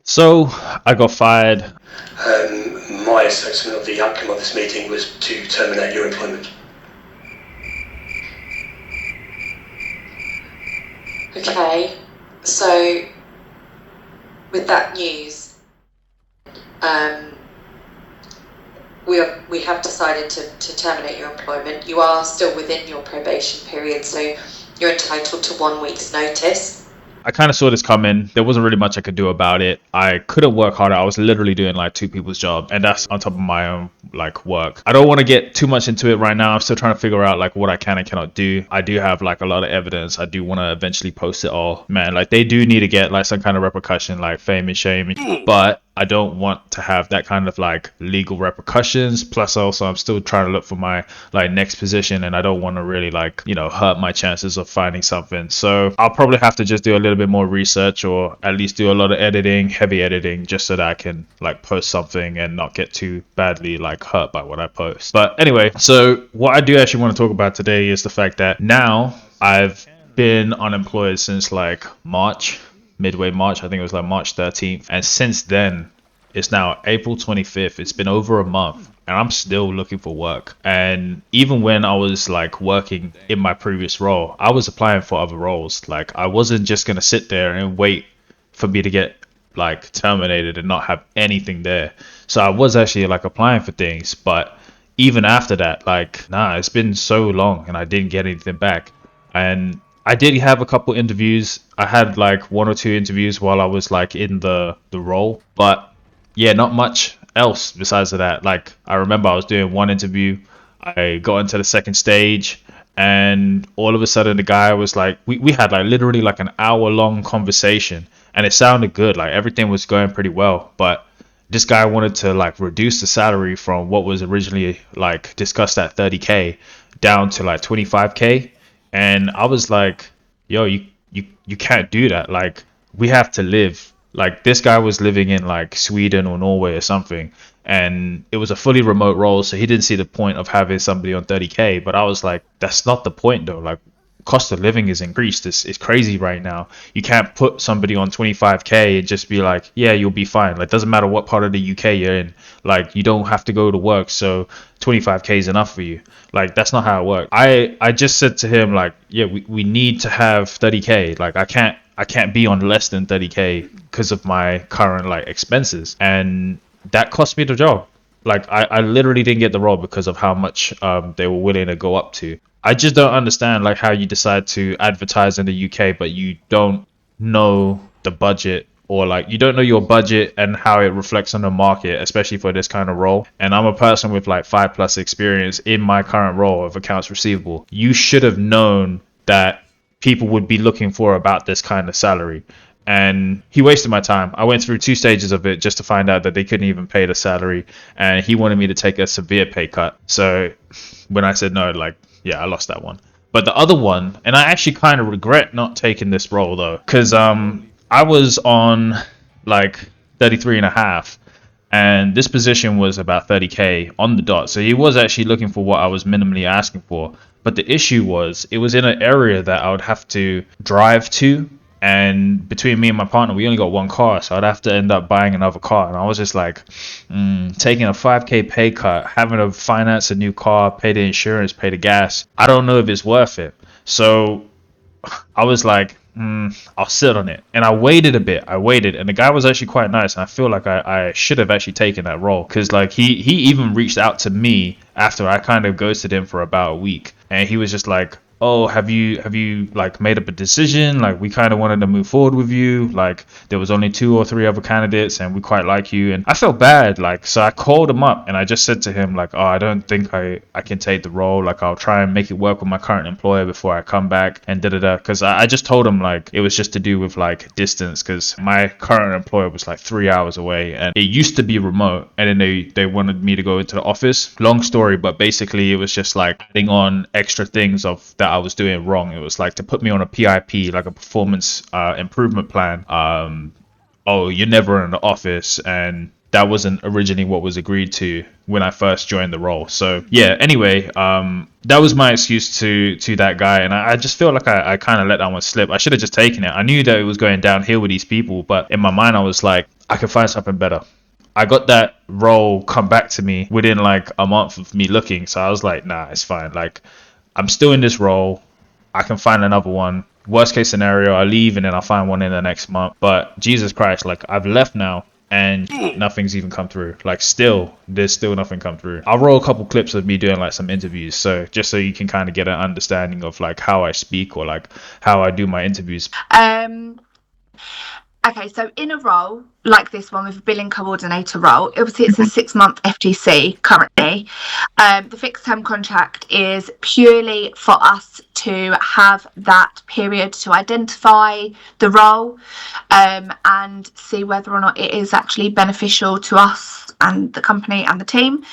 So I got fired. My assessment of the outcome of this meeting was to terminate your employment. Okay, so with that news, we have decided to terminate your employment. You are still within your probation period, so you're entitled to 1 week's notice. I kind of saw this coming. There wasn't really much I could do about it. I couldn't work harder. I was literally doing like two people's job, and that's on top of my own like work. I don't want to get too much into it right now. I'm still trying to figure out like what I can and cannot do. I do have like a lot of evidence. I do want to eventually post it all. Man, like they do need to get like some kind of repercussion, like fame and shame. But I don't want to have that kind of like legal repercussions. Plus, also I'm still trying to look for my like next position, and I don't want to really like hurt my chances of finding something. So I'll probably have to just do a little bit more research, or at least do a lot of editing, heavy editing, just so that I can like post something and not get too badly like hurt by what I post. But anyway, so what I do actually want to talk about today is the fact that now I've been unemployed since like midway March. I think it was like March 13th. And since then, it's now April 25th. It's been over a month and I'm still looking for work. And even when I was like working in my previous role, I was applying for other roles. Like I wasn't just going to sit there and wait for me to get like terminated and not have anything there. So I was actually like applying for things. But even after that, like, it's been so long and I didn't get anything back. And I did have a couple interviews. I had like one or two interviews while I was like in the role, but yeah, not much else besides of that. Like I remember I was doing one interview, I got into the second stage, and all of a sudden the guy was like, we had like literally like an hour long conversation, and it sounded good, like everything was going pretty well, but this guy wanted to like reduce the salary from what was originally like discussed at 30K down to like 25K. And I was like, yo, you can't do that. Like we have to live. Like this guy was living in like Sweden or Norway or something, and it was a fully remote role, so he didn't see the point of having somebody on 30K. But I was like, that's not the point though. Like cost of living is increased. It's crazy right now. You can't put somebody on 25K and just be like, yeah, you'll be fine. Like doesn't matter what part of the UK you're in. Like you don't have to go to work, so 25K is enough for you. Like that's not how it works. I just said to him like, yeah, we need to have 30K. Like I can't be on less than 30K because of my current like expenses, and that cost me the job. Like I literally didn't get the role because of how much they were willing to go up to. I just don't understand like how you decide to advertise in the UK, but you don't know the budget, or like you don't know your budget and how it reflects on the market, especially for this kind of role. And I'm a person with like 5+ experience in my current role of accounts receivable. You should have known that people would be looking for about this kind of salary. And he wasted my time. I went through 2 stages of it just to find out that they couldn't even pay the salary, and he wanted me to take a severe pay cut. So when I said no, like, yeah, I lost that one. But the other one, and I actually kind of regret not taking this role though, because I was on like 33 and a half, and this position was about 30K on the dot. So he was actually looking for what I was minimally asking for. But the issue was it was in an area that I would have to drive to, and between me and my partner, we only got one car, so I'd have to end up buying another car. And I was just like, taking a 5K pay cut, having to finance a new car, pay the insurance, pay the gas. I don't know if it's worth it. So I was like, I'll sit on it. And I waited a bit. And the guy was actually quite nice. And I feel like I should have actually taken that role, because like he even reached out to me after I kind of ghosted him for about a week. And he was just like, oh, have you like made up a decision? Like we kind of wanted to move forward with you. Like there was only 2 or 3 other candidates and we quite like you. And I felt bad. Like, so I called him up and I just said to him like, oh, I don't think I can take the role. Like I'll try and make it work with my current employer before I come back and da-da-da. Cause I just told him like it was just to do with like distance, cause my current employer was like 3 hours away and it used to be remote. And then they wanted me to go into the office. Long story, but basically it was just like adding on extra things of that I was doing wrong. It was like to put me on a PIP, like a performance improvement plan. Oh, you're never in the office, and that wasn't originally what was agreed to when I first joined the role. So yeah, anyway, that was my excuse to that guy, and I just feel like I kind of let that one slip. I should have just taken it. I knew that it was going downhill with these people, but in my mind I was like, I can find something better. I got that role come back to me within like a month of me looking. So I was like, nah, it's fine. Like, I'm still in this role. I can find another one. Worst case scenario, I leave and then I'll find one in the next month. But Jesus Christ, like, I've left now and nothing's even come through. Like, there's still nothing come through. I'll roll a couple clips of me doing like some interviews. So just so you can kind of get an understanding of like how I speak or like how I do my interviews. Okay, so in a role like this one with a billing coordinator role, obviously it's a 6-month FTC currently. The fixed term contract is purely for us to have that period to identify the role and see whether or not it is actually beneficial to us and the company and the team.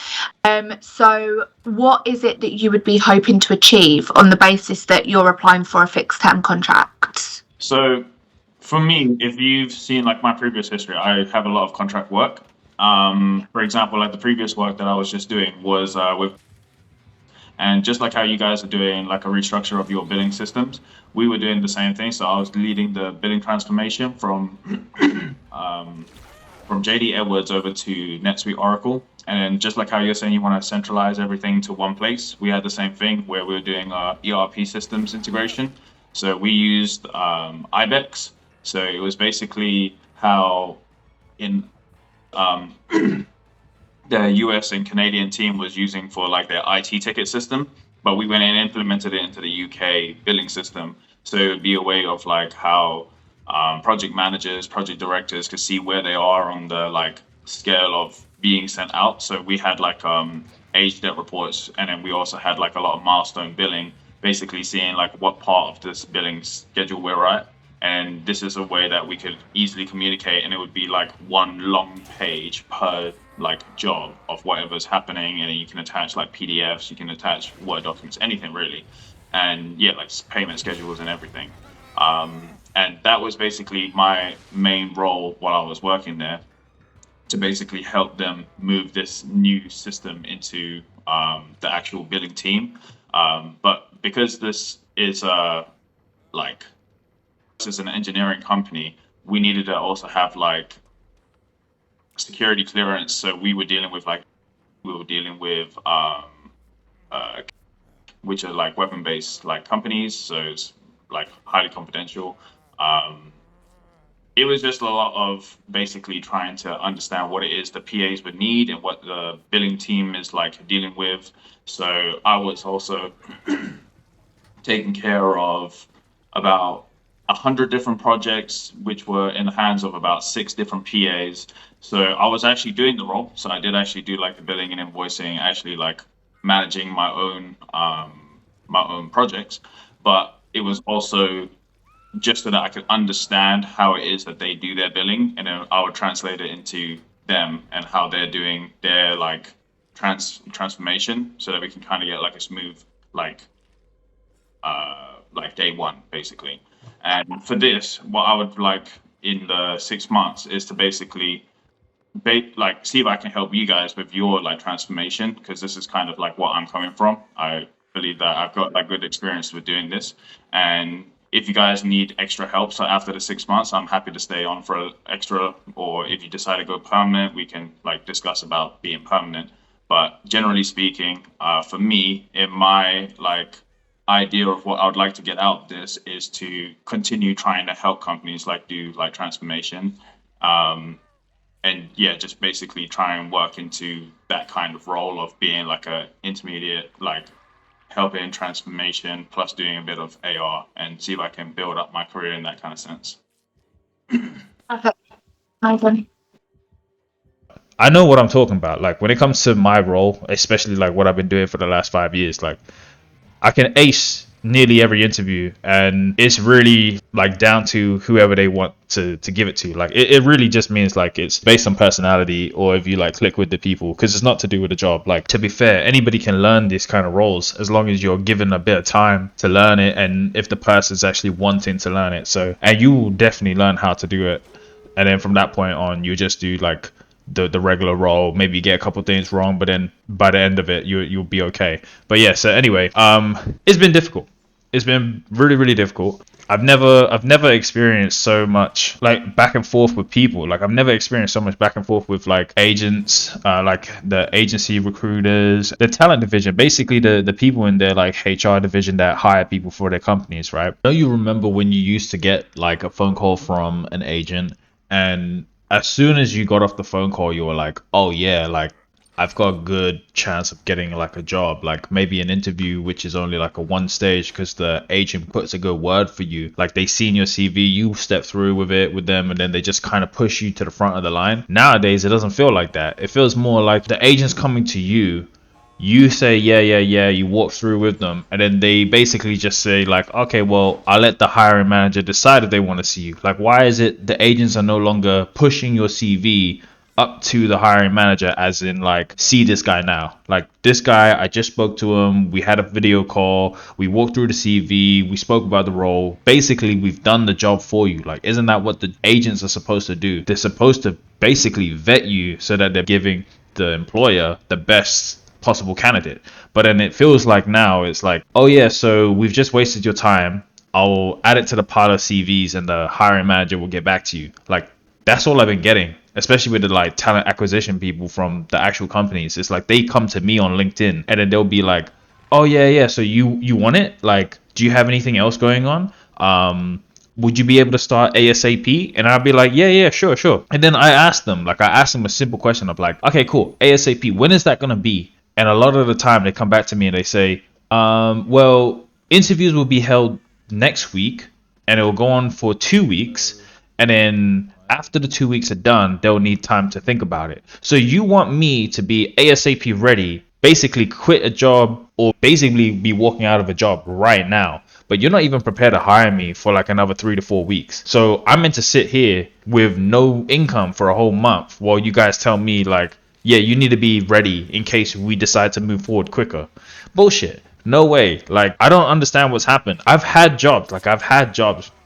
So what is it that you would be hoping to achieve on the basis that you're applying for a fixed term contract? So for me, if you've seen like my previous history, I have a lot of contract work. For example, like the previous work that I was just doing was with, and just like how you guys are doing like a restructure of your billing systems, we were doing the same thing. So I was leading the billing transformation from JD Edwards over to NetSuite Oracle. And just like how you're saying you want to centralize everything to one place, we had the same thing where we were doing ERP systems integration. So we used IBEX. So it was basically how in the US and Canadian team was using for like their IT ticket system, but we went and implemented it into the UK billing system. So it would be a way of like how project managers, project directors could see where they are on the like scale of being sent out. So we had like age debt reports, and then we also had like a lot of milestone billing, basically seeing like what part of this billing schedule we're at. And this is a way that we could easily communicate, and it would be like one long page per like job of whatever's happening, and you can attach like PDFs, you can attach Word documents, anything really, and yeah, like payment schedules and everything. And that was basically my main role while I was working there, to basically help them move this new system into the actual billing team. But because this is as an engineering company, we needed to also have like security clearance. So we were dealing with which are like weapon-based like companies. So it's like highly confidential. It was just a lot of basically trying to understand what it is the PAs would need and what the billing team is like dealing with. So I was also taking care of about 100 different projects, which were in the hands of about 6 different PAs. So I was actually doing the role. So I did actually do like the billing and invoicing, actually like managing my own projects. But it was also just so that I could understand how it is that they do their billing, and then I would translate it into them and how they're doing their like transformation, so that we can kind of get like a smooth like day one basically. And for this, what I would like in the 6 months is to basically see if I can help you guys with your like transformation, because this is kind of like what I'm coming from. I believe that I've got like good experience with doing this, and if you guys need extra help, so after the 6 months, I'm happy to stay on for extra, or if you decide to go permanent, we can like discuss about being permanent. But generally speaking, for me, in my like idea of what I would like to get out of this is to continue trying to help companies like do like transformation, and yeah, just basically try and work into that kind of role of being like a intermediate, like helping transformation plus doing a bit of AR, and see if I can build up my career in that kind of sense. Okay. Ivan. I know what I'm talking about. Like when it comes to my role, especially like what I've been doing for the last 5 years, like I can ace nearly every interview, and it's really like down to whoever they want to give it to. Like it really just means like it's based on personality, or if you like click with the people, because it's not to do with the job. Like, to be fair, anybody can learn these kind of roles as long as you're given a bit of time to learn it, and if the person's actually wanting to learn it. So, and you will definitely learn how to do it, and then from that point on, you just do like the regular role. Maybe you get a couple things wrong, but then by the end of it, you'll be okay. But yeah, so anyway, it's been difficult. It's been really difficult. I've never experienced so much like back and forth with people. Like I've never experienced so much back and forth with like agents, like the agency recruiters, the talent division, basically the people in their like HR division that hire people for their companies, right? Don't you remember when you used to get like a phone call from an agent, and as soon as you got off the phone call, you were like, oh yeah, like I've got a good chance of getting like a job, like maybe an interview, which is only like a one stage because the agent puts a good word for you. Like they seen your CV, you step through with it with them, and then they just kind of push you to the front of the line. Nowadays, it doesn't feel like that. It feels more like the agent's coming to you. You say, yeah, you walk through with them, and then they basically just say like, okay, well, I'll let the hiring manager decide if they want to see you. Like, why is it the agents are no longer pushing your CV up to the hiring manager, as in like, see this guy now, like this guy, I just spoke to him, we had a video call, we walked through the CV, we spoke about the role, basically we've done the job for you. Like, isn't that what the agents are supposed to do? They're supposed to basically vet you so that they're giving the employer the best possible candidate. But then it feels like now it's like, oh yeah, so we've just wasted your time, I'll add it to the pile of CVs and the hiring manager will get back to you. Like, that's all I've been getting, especially with the like talent acquisition people from the actual companies. It's like they come to me on LinkedIn and then they'll be like, oh yeah, so you want it? Like, do you have anything else going on? Would you be able to start ASAP? And I'll be like, yeah, sure. And then I ask them a simple question of like, okay, cool, ASAP, when is that gonna be? And a lot of the time they come back to me and they say, well, interviews will be held next week and it will go on for 2 weeks, and then after the 2 weeks are done, they'll need time to think about it. So you want me to be ASAP ready, basically quit a job or basically be walking out of a job right now, but you're not even prepared to hire me for like another 3 to 4 weeks. So I'm meant to sit here with no income for a whole month while you guys tell me like, yeah, you need to be ready in case we decide to move forward quicker. Bullshit. No way. Like, I don't understand what's happened. I've had jobs,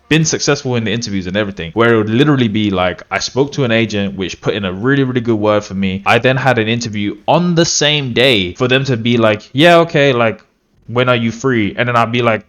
been successful in the interviews and everything, where it would literally be like, I spoke to an agent which put in a really, really good word for me. I then had an interview on the same day for them to be like, yeah, okay, like, when are you free? And then I'll be like,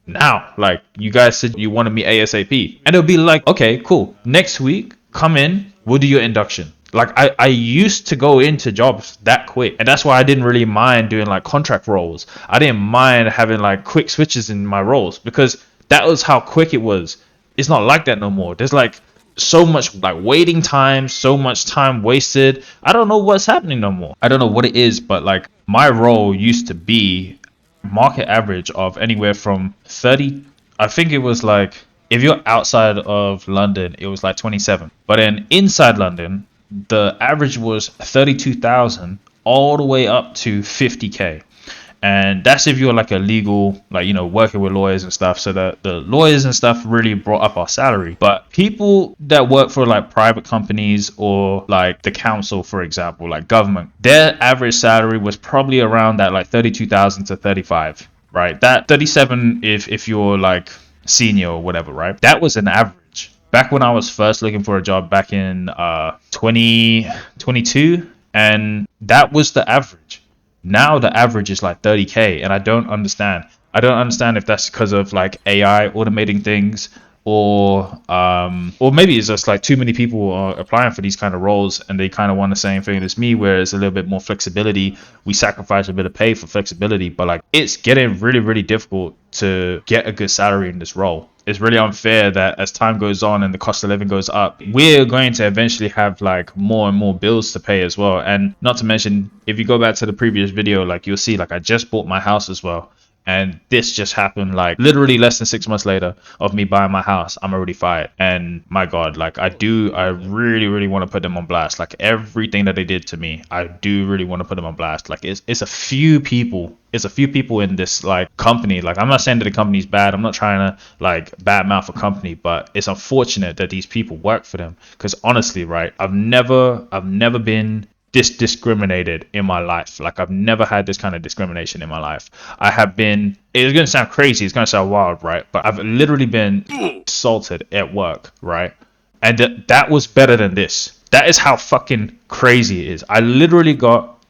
now, like, you guys said you wanted me ASAP. And it'll be like, okay, cool, next week, come in, we'll do your induction. Like, I used to go into jobs that quick, and that's why I didn't really mind doing like contract roles. I didn't mind having like quick switches in my roles because that was how quick it was. It's not like that no more. There's like so much like waiting time, so much time wasted. I don't know what's happening no more. I don't know what it is, but like my role used to be market average of anywhere from 30. I think it was like, if you're outside of London, it was like 27. But then inside London, the average was 32,000 all the way up to 50k. And that's if you're like a legal, like, you know, working with lawyers and stuff. So the lawyers and stuff really brought up our salary. But people that work for like private companies or like the council, for example, like government, their average salary was probably around that like 32,000 to 35, right? That 37 if you're like senior or whatever, right? That was an average. Back when I was first looking for a job back in 2022, and that was the average. Now the average is like 30k, and I don't understand if that's because of like AI automating things, or maybe it's just like too many people are applying for these kind of roles and they kind of want the same thing as me, where it's a little bit more flexibility. We sacrifice a bit of pay for flexibility, but like it's getting really, really difficult to get a good salary in this role. It's really unfair that as time goes on and the cost of living goes up, we're going to eventually have like more and more bills to pay as well. And not to mention, if you go back to the previous video, like you'll see, like I just bought my house as well. And this just happened like literally less than 6 months later of me buying my house. I'm already fired. And my God, like I really, really want to put them on blast. Like everything that they did to me, I do really want to put them on blast. Like it's a few people. It's a few people in this like company. Like I'm not saying that the company's bad. I'm not trying to like badmouth a company, but it's unfortunate that these people work for them. Because honestly, right, I've never been this discriminated in my life. Like I've never had this kind of discrimination in my life. I have been, it's going to sound crazy, it's going to sound wild, right? But I've literally been assaulted at work, right? And that was better than this. That is how fucking crazy it is. I literally got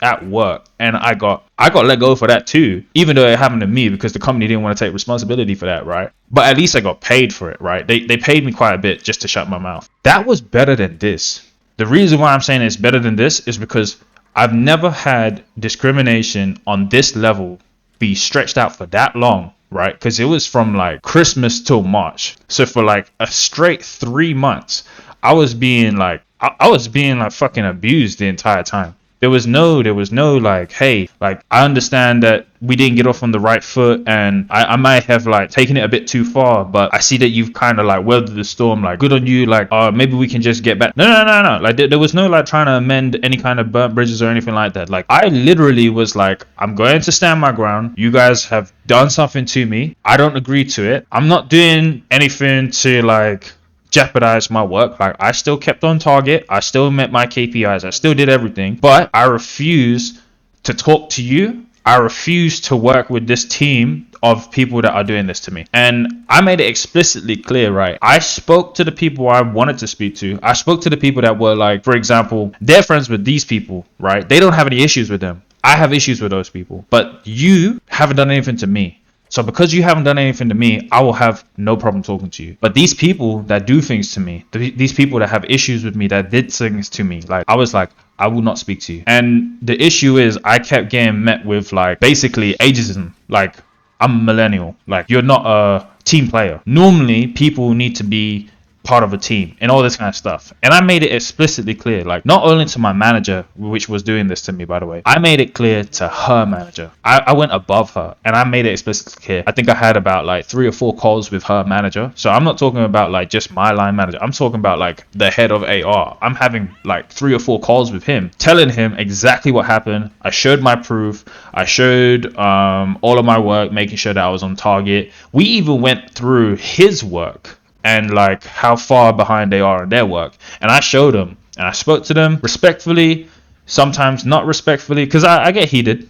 at work, and I got let go for that too, even though it happened to me because the company didn't want to take responsibility for that, right? But at least I got paid for it, right? They paid me quite a bit just to shut my mouth. That was better than this. The reason why I'm saying it's better than this is because I've never had discrimination on this level be stretched out for that long, right? Because it was from like Christmas till March. So for like a straight 3 months, I was being like fucking abused the entire time. There was no like, hey, like, I understand that we didn't get off on the right foot, and I might have like taken it a bit too far, but I see that you've kind of like weathered the storm, like, good on you, like, maybe we can just get back. No. Like, there was no like trying to amend any kind of burnt bridges or anything like that. Like, I literally was like, I'm going to stand my ground. You guys have done something to me. I don't agree to it. I'm not doing anything to like jeopardize my work. Like, I still kept on target, I still met my KPIs, I still did everything, but I refuse to talk to you. I refuse to work with this team of people that are doing this to me. And I made it explicitly clear, right? I spoke to the people I wanted to speak to. I spoke to the people that were like, for example, they're friends with these people, right? They don't have any issues with them. I have issues with those people, but you haven't done anything to me. So because you haven't done anything to me, I will have no problem talking to you. But these people that do things to me, these people that have issues with me, that did things to me, like, I was like, I will not speak to you. And the issue is I kept getting met with like basically ageism. Like, I'm a millennial. Like, you're not a team player. Normally people need to be part of a team and all this kind of stuff. And I made it explicitly clear, like, not only to my manager, which was doing this to me, by the way, I made it clear to her manager. I went above her and I made it explicitly clear. I think I had about like 3 or 4 calls with her manager. So I'm not talking about like just my line manager. I'm talking about like the head of AR. I'm having like 3 or 4 calls with him, telling him exactly what happened. I showed my proof. I showed all of my work, making sure that I was on target. We even went through his work and like how far behind they are in their work, and I showed them, and I spoke to them respectfully, sometimes not respectfully, because I get heated,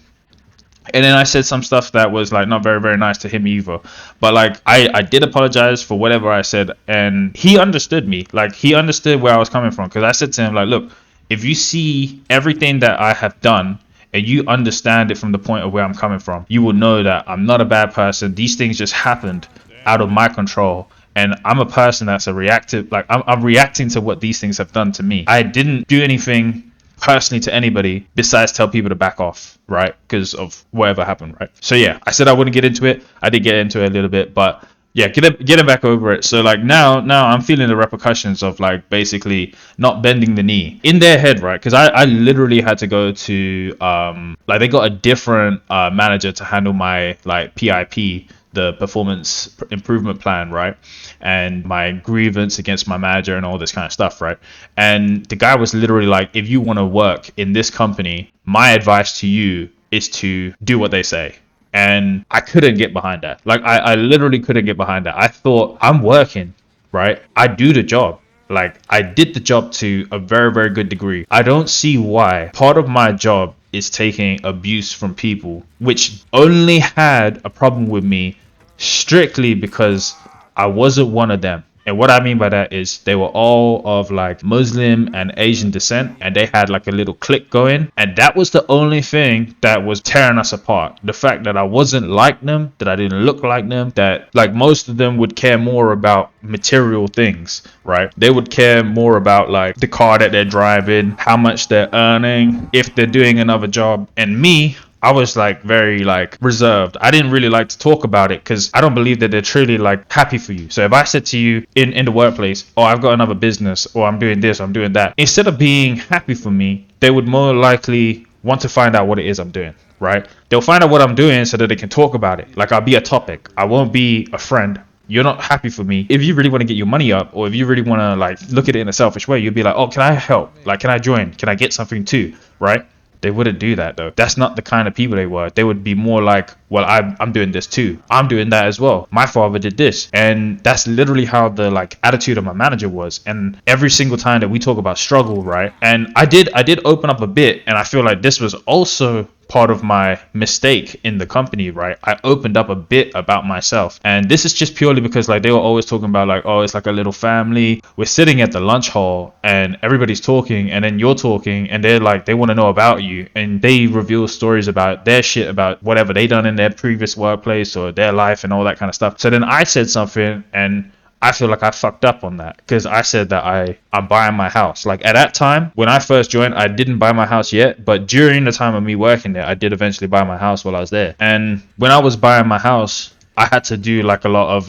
and then I said some stuff that was like not very nice to him either. But like I did apologize for whatever I said, and he understood me. Like, he understood where I was coming from, because I said to him, like, look, if you see everything that I have done and you understand it from the point of where I'm coming from, you will know that I'm not a bad person. These things just happened out of my control. And I'm a person that's a reactive, like, I'm reacting to what these things have done to me. I didn't do anything personally to anybody besides tell people to back off, right? Because of whatever happened, right? So yeah, I said I wouldn't get into it. I did get into it a little bit, but yeah, getting back over it. So like now I'm feeling the repercussions of like basically not bending the knee in their head, right? Because I literally had to go to like, they got a different manager to handle my like PIP, the performance improvement plan, right? And my grievance against my manager and all this kind of stuff, right? And the guy was literally like, if you want to work in this company, my advice to you is to do what they say. And I couldn't get behind that. Like, I literally couldn't get behind that. I thought, I'm working, right? I do the job. Like, I did the job to a very good degree. I don't see why part of my job is taking abuse from people which only had a problem with me strictly because I wasn't one of them. And what I mean by that is they were all of like Muslim and Asian descent, and they had like a little clique going, and that was the only thing that was tearing us apart. The fact that I wasn't like them, that I didn't look like them, that like most of them would care more about material things, right? They would care more about like the car that they're driving, how much they're earning, if they're doing another job. And me, I was like very like reserved. I didn't really like to talk about it because I don't believe that they're truly like happy for you. So if I said to you in the workplace, oh, I've got another business, or I'm doing this, I'm doing that, instead of being happy for me, they would more likely want to find out what it is I'm doing, right? They'll find out what I'm doing so that they can talk about it. Like, I'll be a topic. I won't be a friend. You're not happy for me. If you really want to get your money up, or if you really want to like look at it in a selfish way, you'll be like, oh, can I help? Like, can I join? Can I get something too? Right? They wouldn't do that though. That's not the kind of people they were. They would be more like, well, I'm doing this too. I'm doing that as well. My father did this. And that's literally how the like attitude of my manager was. And every single time that we talk about struggle, right? And I did open up a bit, and I feel like this was also part of my mistake in the company, right, I opened up a bit about myself. And this is just purely because like they were always talking about like, oh, it's like a little family. We're sitting at the lunch hall and everybody's talking, and then you're talking, and they're like, they want to know about you, and they reveal stories about their shit, about whatever they done in their previous workplace or their life and all that kind of stuff. So then I said something, and I feel like I fucked up on that because I said that I'm buying my house. Like at that time, when I first joined, I didn't buy my house yet, but during the time of me working there, I did eventually buy my house while I was there. And when I was buying my house, I had to do like a lot of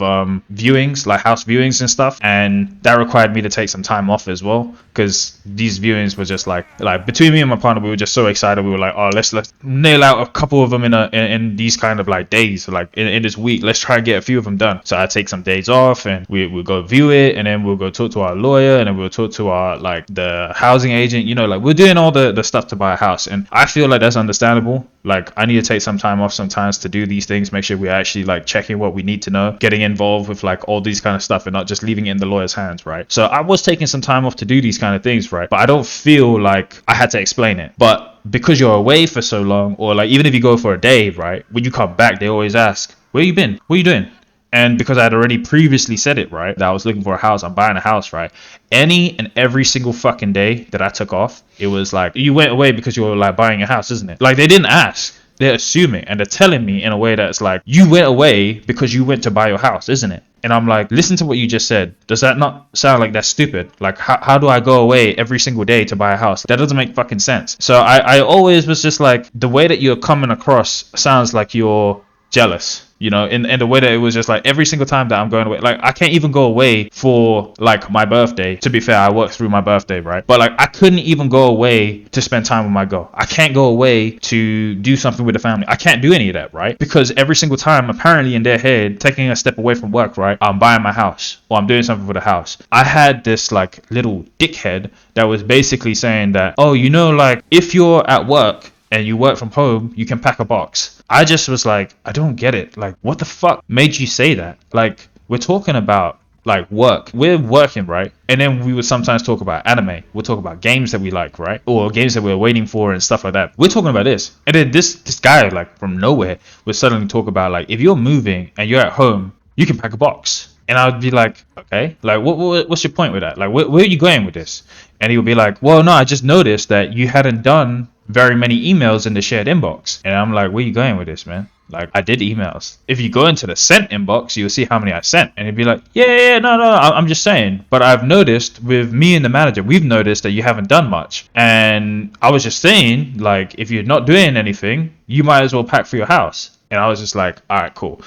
viewings, like house viewings and stuff, and that required me to take some time off as well, because these viewings were just like between me and my partner, we were just so excited. We were like, oh, let's nail out a couple of them in these kind of like days, like in this week. Let's try and get a few of them done. So I take some days off, and we'll go view it, and then we'll go talk to our lawyer, and then we'll talk to our like the housing agent. You know, like we're doing all the stuff to buy a house, and I feel like that's understandable. Like I need to take some time off sometimes to do these things, make sure we're actually like checking what we need to know, getting involved with like all these kind of stuff and not just leaving it in the lawyer's hands, right? So I was taking some time off to do these kind of things, right? But I don't feel like I had to explain it. But because you're away for so long, or like even if you go for a day, right, when you come back, they always ask, where you been? What are you doing? And because I had already previously said it, right, that I was looking for a house, I'm buying a house, right, any and every single fucking day that I took off, it was like, you went away because you were like buying a house, isn't it? Like they didn't ask. They're assuming, and they're telling me in a way that's like, you went away because you went to buy your house, isn't it? And I'm like, listen to what you just said. Does that not sound like that's stupid? Like, how do I go away every single day to buy a house? That doesn't make fucking sense. So I always was just like, the way that you're coming across sounds like you're jealous, you know, in the way that it was just like every single time that I'm going away, like I can't even go away for like my birthday. To be fair, I worked through my birthday, right? But like I couldn't even go away to spend time with my girl. I can't go away to do something with the family. I can't do any of that, right? Because every single time, apparently in their head, taking a step away from work, right, I'm buying my house or I'm doing something for the house. I had this like little dickhead that was basically saying that, oh, you know, like if you're at work and you work from home, you can pack a box. I just was like, I don't get it. Like, what the fuck made you say that? Like, we're talking about like work. We're working, right? And then we would sometimes talk about anime. We'll talk about games that we like, right? Or games that we're waiting for and stuff like that. We're talking about this. And then this guy, like from nowhere, would suddenly talk about like, if you're moving and you're at home, you can pack a box. And I would be like, okay, like what's your point with that? Like, where are you going with this? And he would be like, well, no, I just noticed that you hadn't done very many emails in the shared inbox. And I'm like, where you going with this, man? Like, I did emails. If you go into the sent inbox, you'll see how many I sent. And he'd be like, yeah, no, I'm just saying. But I've noticed with me and the manager, we've noticed that you haven't done much. And I was just saying, like, if you're not doing anything, you might as well pack for your house. And I was just like, all right, cool.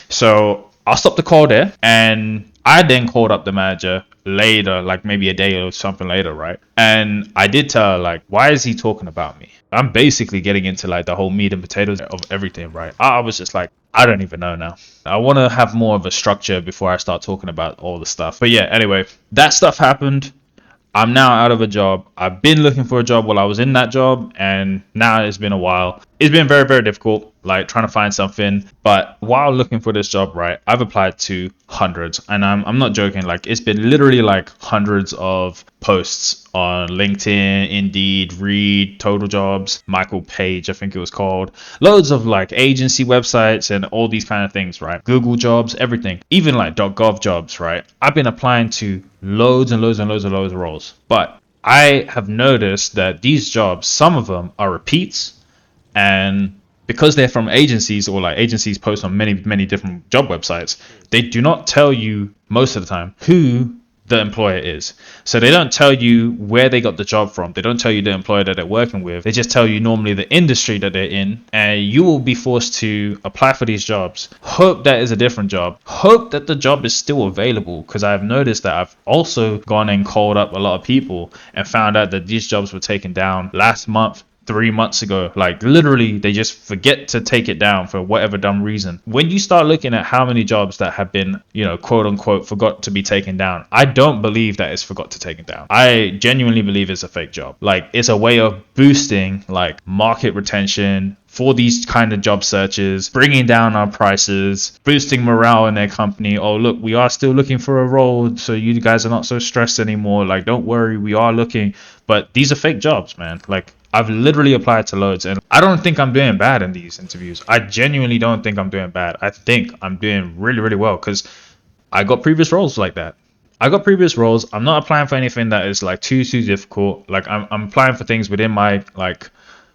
So I'll stop the call there. And I then called up the manager later, like maybe a day or something later, right? And I did tell her, like, why is he talking about me? I'm basically getting into like the whole meat and potatoes of everything, right? I was just like, I don't even know now. I want to have more of a structure before I start talking about all the stuff. But yeah, anyway, that stuff happened. I'm now out of a job. I've been looking for a job while I was in that job, and now it's been a while. It's been very, very difficult, like trying to find something. But while looking for this job, right, I've applied to hundreds, and I'm not joking. Like, it's been literally like hundreds of posts on LinkedIn, Indeed, Reed, Total Jobs, Michael Page, I think it was called. Loads of like agency websites and all these kind of things, right? Google jobs, everything. Even like .gov jobs, right? I've been applying to loads and loads and loads and loads of roles. But I have noticed that these jobs, some of them are repeats, and because they're from agencies, or like agencies post on many different job websites, they do not tell you most of the time who the employer is. So they don't tell you where they got the job from. They don't tell you the employer that they're working with. They just tell you normally the industry that they're in, and you will be forced to apply for these jobs. Hope that is a different job. Hope that the job is still available, because I've noticed that I've also gone and called up a lot of people and found out that these jobs were taken down last month, 3 months ago. Like, literally, they just forget to take it down for whatever dumb reason. When you start looking at how many jobs that have been, you know, quote unquote, forgot to be taken down, I don't believe that it's forgot to take it down. I genuinely believe it's a fake job. Like, it's a way of boosting like market retention for these kind of job searches, bringing down our prices, boosting morale in their company. Oh, look, we are still looking for a role, so you guys are not so stressed anymore. Like, don't worry, we are looking. But these are fake jobs, man. Like, I've literally applied to loads, and I don't think I'm doing bad in these interviews. I genuinely don't think I'm doing bad. I think I'm doing really, really well because I got previous roles like that. I got previous roles. I'm not applying for anything that is like too difficult. Like I'm applying for things within my like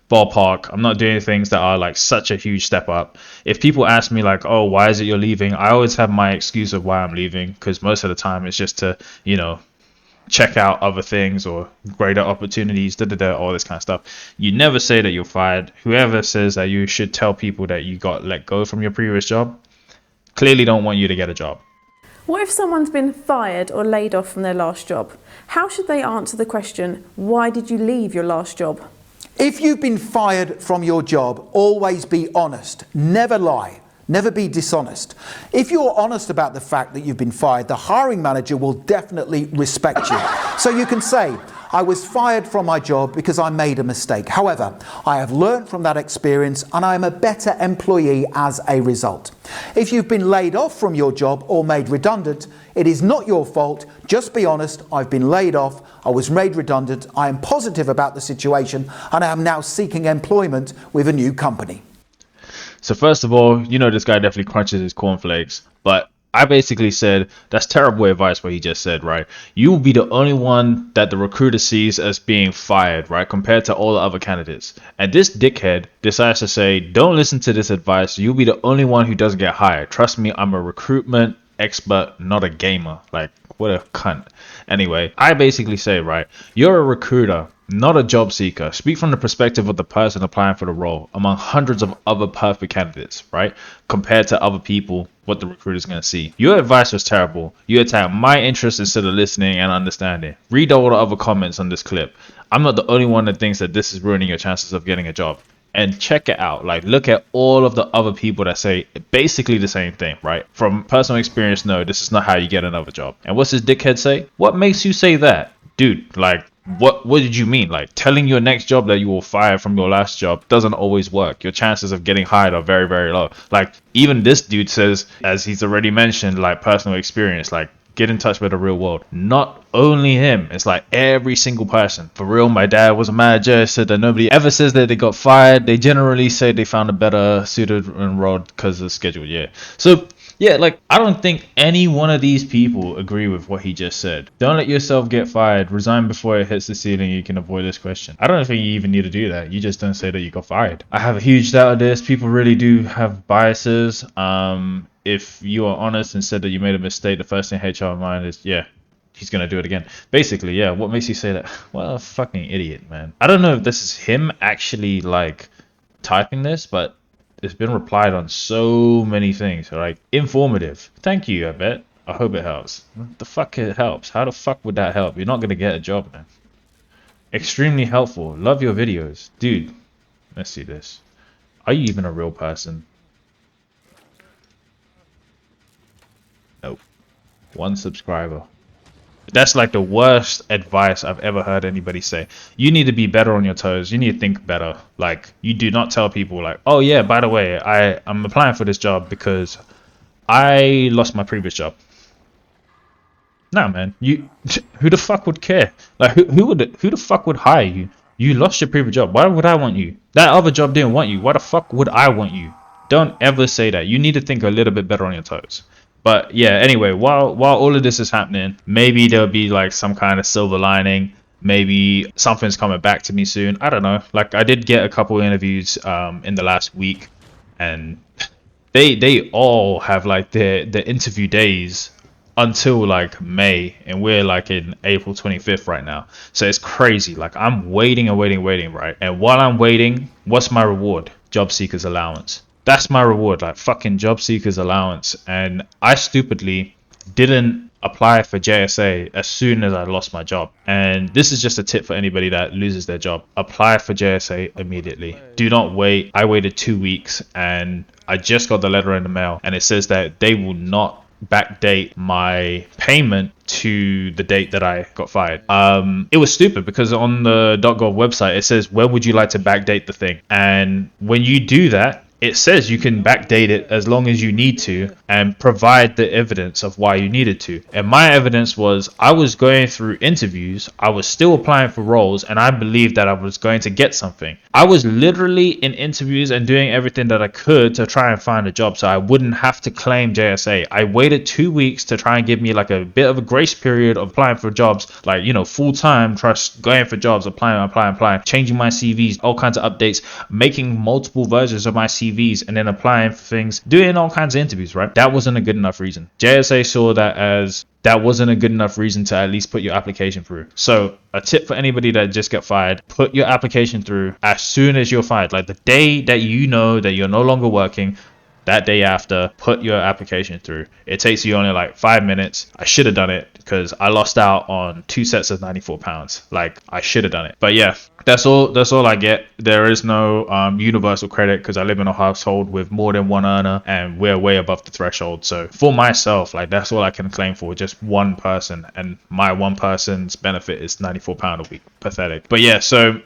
ballpark. I'm not doing things that are like such a huge step up. If people ask me like, oh, why is it you're leaving? I always have my excuse of why I'm leaving, because most of the time it's just to, check out other things or greater opportunities, all this kind of stuff. You never say that you're fired. Whoever says that you should tell people that you got let go from your previous job clearly don't want you to get a job. What if someone's been fired or laid off from their last job? How should they answer the question, why did you leave your last job? If you've been fired from your job, always be honest. Never lie. Never be dishonest. If you're honest about the fact that you've been fired, the hiring manager will definitely respect you. So you can say, I was fired from my job because I made a mistake. However, I have learned from that experience and I am a better employee as a result. If you've been laid off from your job or made redundant, it is not your fault. Just be honest. I've been laid off. I was made redundant. I am positive about the situation and I am now seeking employment with a new company. So first of all, this guy definitely crunches his cornflakes, but I basically said, that's terrible advice what he just said, right? You will be the only one that the recruiter sees as being fired, right? Compared to all the other candidates. And this dickhead decides to say, don't listen to this advice. You'll be the only one who doesn't get hired. Trust me, I'm a recruitment expert, not a gamer. Like, what a cunt. Anyway, I basically say, right, you're a recruiter, not a job seeker. Speak from the perspective of the person applying for the role among hundreds of other perfect candidates, right? Compared to other people, what the recruiter's going to see. Your advice was terrible. You attacked my interest instead of listening and understanding. Read all the other comments on this clip. I'm not the only one that thinks that this is ruining your chances of getting a job. And check it out. Like, look at all of the other people that say basically the same thing, right? From personal experience, no, this is not how you get another job. And what's this dickhead say? What makes you say that? Dude, like, what did you mean? Like, telling your next job that you will fire from your last job doesn't always work. Your chances of getting hired are very, very low. Like, even this dude says, as he's already mentioned, like, personal experience, like, get in touch with the real world. Not only him, it's like every single person. For real, my dad was a manager, said that nobody ever says that they got fired. They generally say they found a better suited role because of the schedule. Yeah. So yeah, like, I don't think any one of these people agree with what he just said. Don't let yourself get fired. Resign before it hits the ceiling. You can avoid this question. I don't think you even need to do that. You just don't say that you got fired. I have a huge doubt of this. People really do have biases. If you are honest and said that you made a mistake, the first thing HR in mind is, yeah, he's going to do it again. Basically, yeah, what makes you say that? Well, fucking idiot, man. I don't know if this is him actually, like, typing this, but it's been replied on so many things. Like, informative. Thank you, I bet. I hope it helps. What the fuck it helps? How the fuck would that help? You're not going to get a job, man. Extremely helpful. Love your videos. Dude, let's see this. Are you even a real person? Nope. 1 subscriber. That's like the worst advice I've ever heard anybody say. You need to be better on your toes. You need to think better. Like, you do not tell people like, oh yeah, by the way, I'm applying for this job because I lost my previous job. Nah, man. Who the fuck would care? Like, who the fuck would hire you? You lost your previous job. Why would I want you? That other job didn't want you. Why the fuck would I want you? Don't ever say that. You need to think a little bit better on your toes. But yeah, anyway, while all of this is happening, maybe there'll be like some kind of silver lining. Maybe something's coming back to me soon. I don't know. Like, I did get a couple interviews in the last week, and they all have like the interview days until like May, and we're like in April 25th right now. So it's crazy. Like, I'm waiting and waiting, right? And while I'm waiting, what's my reward? Job seekers allowance. That's my reward, like fucking job seekers allowance. And I stupidly didn't apply for JSA as soon as I lost my job. And this is just a tip for anybody that loses their job. Apply for JSA immediately. Do not wait. I waited 2 weeks and I just got the letter in the mail, and it says that they will not backdate my payment to the date that I got fired. It was stupid because on the .gov website it says, when would you like to backdate the thing? And when you do that, it says you can backdate it as long as you need to and provide the evidence of why you needed to. And my evidence was I was going through interviews, I was still applying for roles, and I believed that I was going to get something. I was literally in interviews and doing everything that I could to try and find a job so I wouldn't have to claim JSA. I waited 2 weeks to try and give me like a bit of a grace period of applying for jobs, like, you know, full time, going for jobs, applying, changing my CVs, all kinds of updates, making multiple versions of my CVs, and then applying for things, doing all kinds of interviews, right? That wasn't a good enough reason. JSA saw that as that wasn't a good enough reason to at least put your application through. So a tip for anybody that just got fired, put your application through as soon as you're fired. Like the day that you know that you're no longer working, that day after, put your application through. It takes you only like 5 minutes. I should have done it because I lost out on 2 sets of 94 pounds. Like I should have done it. But yeah, that's all I get. There is no universal credit because I live in a household with more than one earner and we're way above the threshold. So for myself, like that's all I can claim for, just one person, and my one person's benefit is 94 pound a week. Pathetic. But yeah, so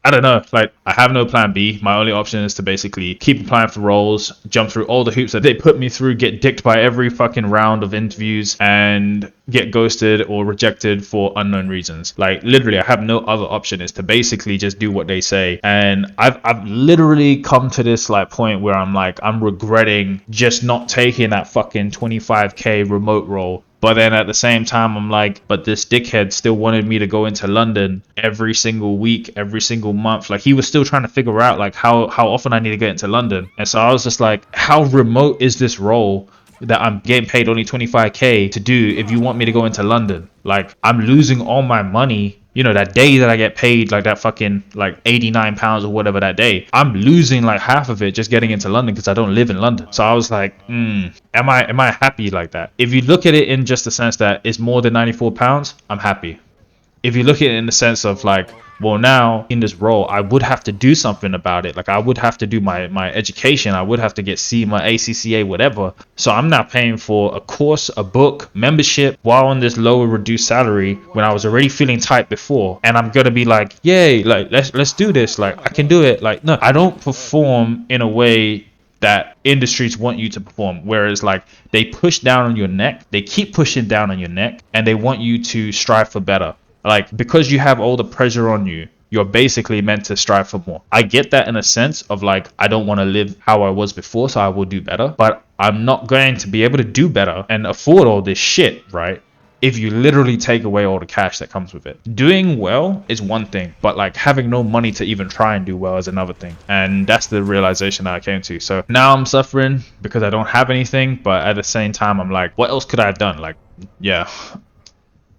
I don't know, like I have no plan B. My only option is to basically keep applying for roles, jump through all the hoops that they put me through, get dicked by every fucking round of interviews, and get ghosted or rejected for unknown reasons. Like literally I have no other option, is to basically just do what they say. And I've literally come to this like point where I'm regretting just not taking that fucking 25k remote role. But then at the same time, I'm like, but this dickhead still wanted me to go into London every single week, every single month. Like he was still trying to figure out like how often I need to get into London. And so I was just like, how remote is this role that I'm getting paid only 25k to do if you want me to go into London? Like I'm losing all my money. You know, that day that I get paid like that fucking like 89 pounds or whatever that day, I'm losing like half of it just getting into London because I don't live in London. So I was like, am I happy like that? If you look at it in just the sense that it's more than 94 pounds, I'm happy. If you look at it in the sense of like, well, now in this role, I would have to do something about it. Like I would have to do my education. I would have to get my ACCA, whatever. So I'm now paying for a course, a book, membership while on this lower reduced salary when I was already feeling tight before. And I'm going to be like, yay, like let's do this. Like I can do it. Like, no, I don't perform in a way that industries want you to perform, whereas like they push down on your neck, they keep pushing down on your neck, and they want you to strive for better. Like because you have all the pressure on you, you're basically meant to strive for more. I get that in a sense of like, I don't want to live how I was before, so I will do better, but I'm not going to be able to do better and afford all this shit, right? If you literally take away all the cash that comes with it. Doing well is one thing, but like having no money to even try and do well is another thing. And that's the realization that I came to. So now I'm suffering because I don't have anything, but at the same time, I'm like, what else could I have done? Like, yeah.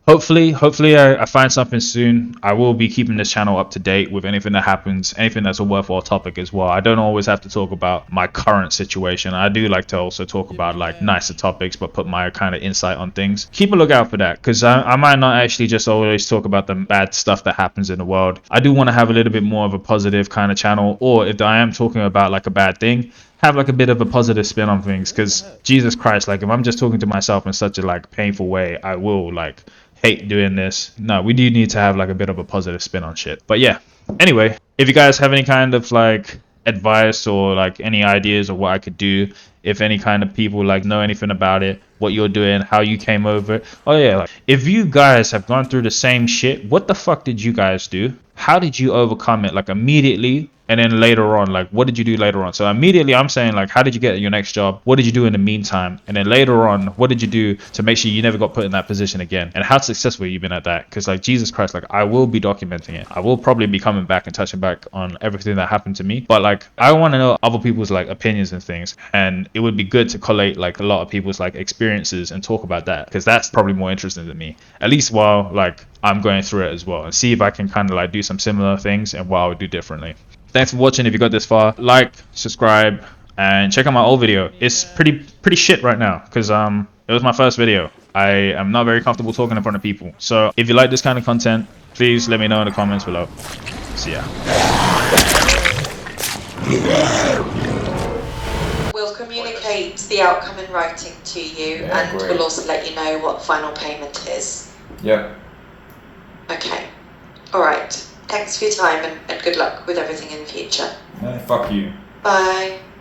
Hopefully I find something soon. I will be keeping this channel up to date with anything that happens, anything that's a worthwhile topic as well. I don't always have to talk about my current situation. I do like to also talk about like nicer topics, but put my kind of insight on things. Keep a lookout for that, because I might not actually just always talk about the bad stuff that happens in the world. I do want to have a little bit more of a positive kind of channel, or if I am talking about like a bad thing, have like a bit of a positive spin on things, because Jesus Christ, like if I'm just talking to myself in such a like painful way, I will like hate doing this. No, we do need to have like a bit of a positive spin on shit. But yeah, anyway, if you guys have any kind of like advice or like any ideas of what I could do, if any kind of people like know anything about it, what you're doing, how you came over it, oh yeah, like if you guys have gone through the same shit, what the fuck did you guys do? How did you overcome it? Like immediately, and then later on, like what did you do later on? So immediately I'm saying like, how did you get your next job? What did you do in the meantime? And then later on, what did you do to make sure you never got put in that position again? And how successful you've been at that? Because like Jesus Christ, like I will be documenting it. I will probably be coming back and touching back on everything that happened to me. But like I want to know other people's like opinions and things. And it would be good to collate like a lot of people's like experiences and talk about that, because that's probably more interesting to me, at least while like I'm going through it as well, and see if I can kind of like do some similar things and what I would do differently. Thanks for watching. If you got this far, like, subscribe, and check out my old video. It's pretty shit right now because it was my first video. I am not very comfortable talking in front of people. So if you like this kind of content, please let me know in the comments below. See ya. We'll communicate the outcome in writing to you, and we'll also let you know what final payment is. Yeah. Okay. All right. Thanks for your time, and good luck with everything in the future. Fuck you. Bye.